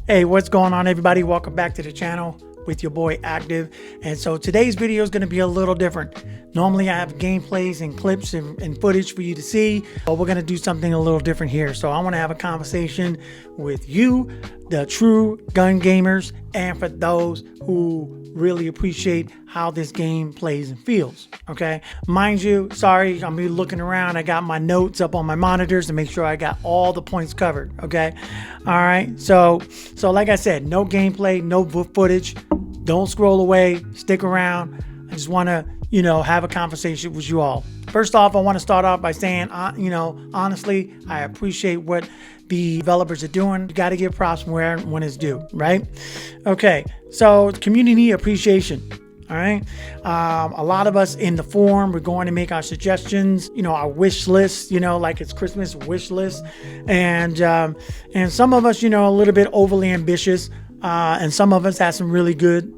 Hey, what's going on, everybody? Welcome back to the channel with your boy Active. And so today's video is going to be a little different. Normally I have gameplays and clips and footage for you to see, but we're going to do something a little different here. So I want to have a conversation with you, the true gun gamers, and for those who really appreciate how this game plays and feels. Okay, mind you, sorry, I'm be looking around. I got my notes up on my monitors to make sure I got all the points covered. Okay, all right. So like I said, no gameplay, no footage. Don't scroll away. Stick around. I just want to, have a conversation with you all. First off, I want to start off by saying, honestly, I appreciate what the developers are doing. You got to give props when it's due, right? Okay, so community appreciation. All right. A lot of us in the forum, we're going to make our suggestions, our wish list, like it's Christmas wish list. And some of us, a little bit overly ambitious. And some of us have some really good,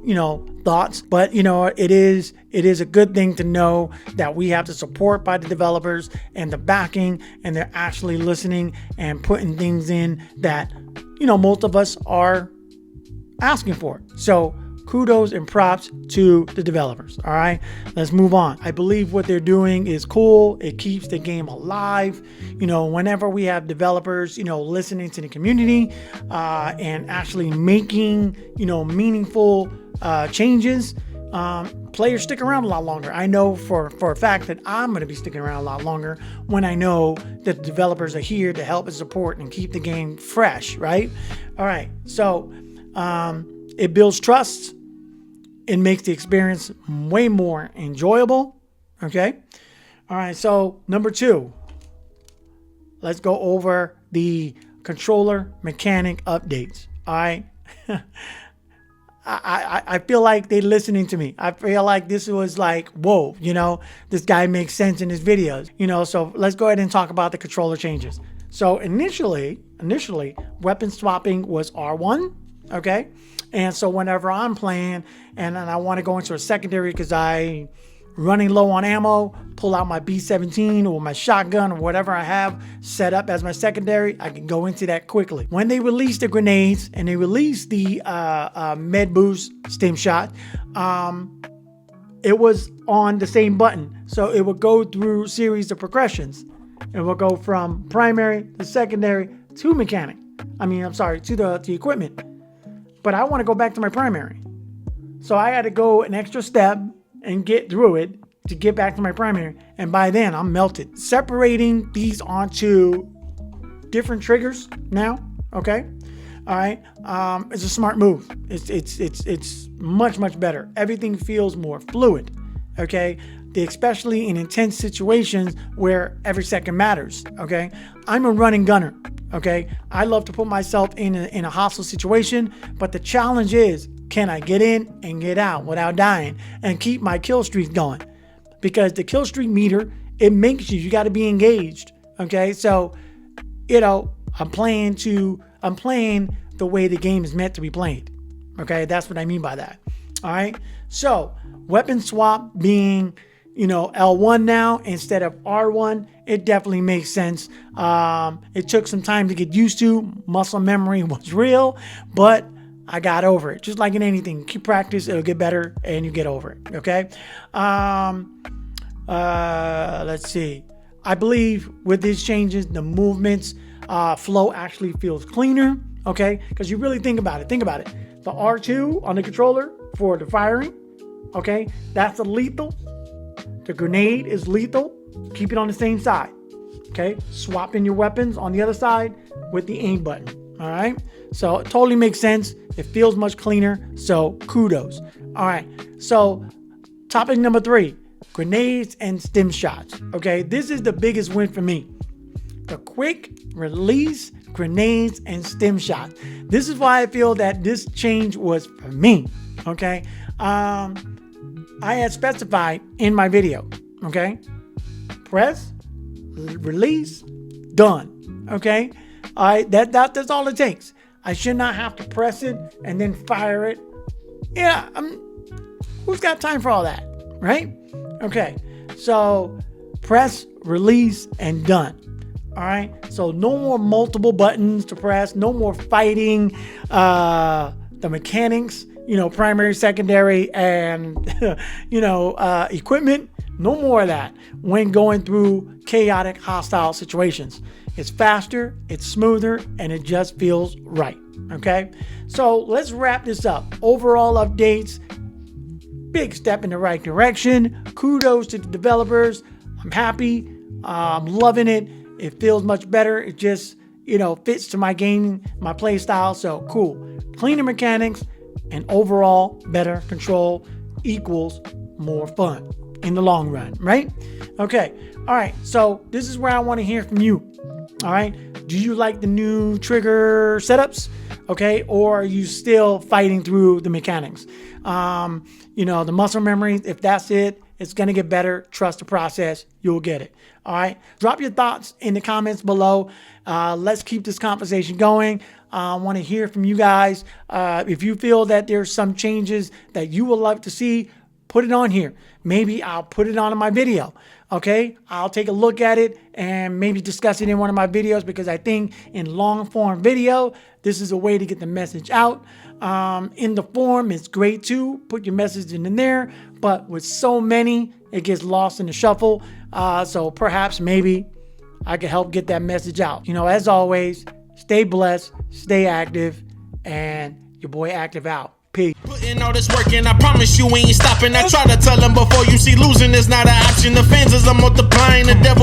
thoughts, but it is a good thing to know that we have the support by the developers and the backing, and they're actually listening and putting things in that, most of us are asking for. So kudos and props to the developers. All right, let's move on. I believe what they're doing is cool. It keeps the game alive. Whenever we have developers, listening to the community and actually making, meaningful changes, players stick around a lot longer. I know for a fact that I'm going to be sticking around a lot longer when I know that the developers are here to help and support and keep the game fresh, right? All right, so it builds trust. It makes the experience way more enjoyable. Okay. All right. So number 2, let's go over the controller mechanic updates. All right. I feel like they're listening to me. I feel like this was like, whoa, this guy makes sense in his videos, so let's go ahead and talk about the controller changes. So initially, weapon swapping was R1. Okay. And so whenever I'm playing and I want to go into a secondary because I'm running low on ammo, pull out my B-17 or my shotgun or whatever I have set up as my secondary, I can go into that quickly. When they released the grenades and they released the med boost stim shot, it was on the same button. So it would go through series of progressions. It will go from primary to secondary to mechanic. To the equipment. But I want to go back to my primary. So I had to go an extra step and get through it to get back to my primary. And by then I'm melted. Separating these onto different triggers now. Okay. All right. It's a smart move. It's much better. Everything feels more fluid. Okay. Especially in intense situations where every second matters. Okay. I'm a running gunner. Okay. I love to put myself in a hostile situation, but the challenge is, can I get in and get out without dying and keep my kill streak going? Because the kill streak meter, it makes you got to be engaged. Okay. So, I'm playing the way the game is meant to be played. Okay. That's what I mean by that. All right. So weapon swap being, L1 now instead of R1, it definitely makes sense. It took some time to get used to. Muscle memory was real, but I got over it. Just like in anything, keep practice, it'll get better and you get over it. Okay. Let's see. I believe with these changes, the movements flow actually feels cleaner. Okay. Because you really think about it. The R2 on the controller for the firing. Okay. That's a lethal. The grenade is lethal. Keep it on the same side. Okay. Swapping your weapons on the other side with the aim button. All right. So it totally makes sense. It feels much cleaner. So kudos. All right. So topic number 3, grenades and stim shots. Okay. This is the biggest win for me. The quick release grenades and stim shots. This is why I feel that this change was for me. Okay. I had specified in my video, okay? Press, release, done, okay? All right, that's all it takes. I should not have to press it and then fire it. Yeah, who's got time for all that, right? Okay, so press, release, and done. All right, so no more multiple buttons to press, no more fighting the mechanics, primary, secondary, and equipment. No more of that when going through chaotic, hostile situations. It's faster, it's smoother, and it just feels right. Okay, so let's wrap this up. Overall updates, big step in the right direction. Kudos to the developers. I'm happy. I'm loving it. It feels much better. It just, fits to my gaming, my play style. So cool. Cleaner mechanics and overall better control equals more fun in the long run, right? Okay. All right. So this is where I want to hear from you. All right. Do you like the new trigger setups? Okay. Or are you still fighting through the mechanics? The muscle memory, if that's it, it's going to get better. Trust the process. You'll get it. All right. Drop your thoughts in the comments below. Let's keep this conversation going. I want to hear from you guys. If you feel that there's some changes that you would like to see, put it on here. Maybe I'll put it on in my video. Okay. I'll take a look at it and maybe discuss it in one of my videos, because I think in long form video, this is a way to get the message out. In the form, it's great too. Put your message in there, but with so many, it gets lost in the shuffle. So perhaps maybe I can help get that message out. As always, stay blessed, stay active, and your boy Active out. Peace. Putting all this work in, I promise you ain't stopping. I try to tell them before you see losing is not an option. The fans is multiplying, the devil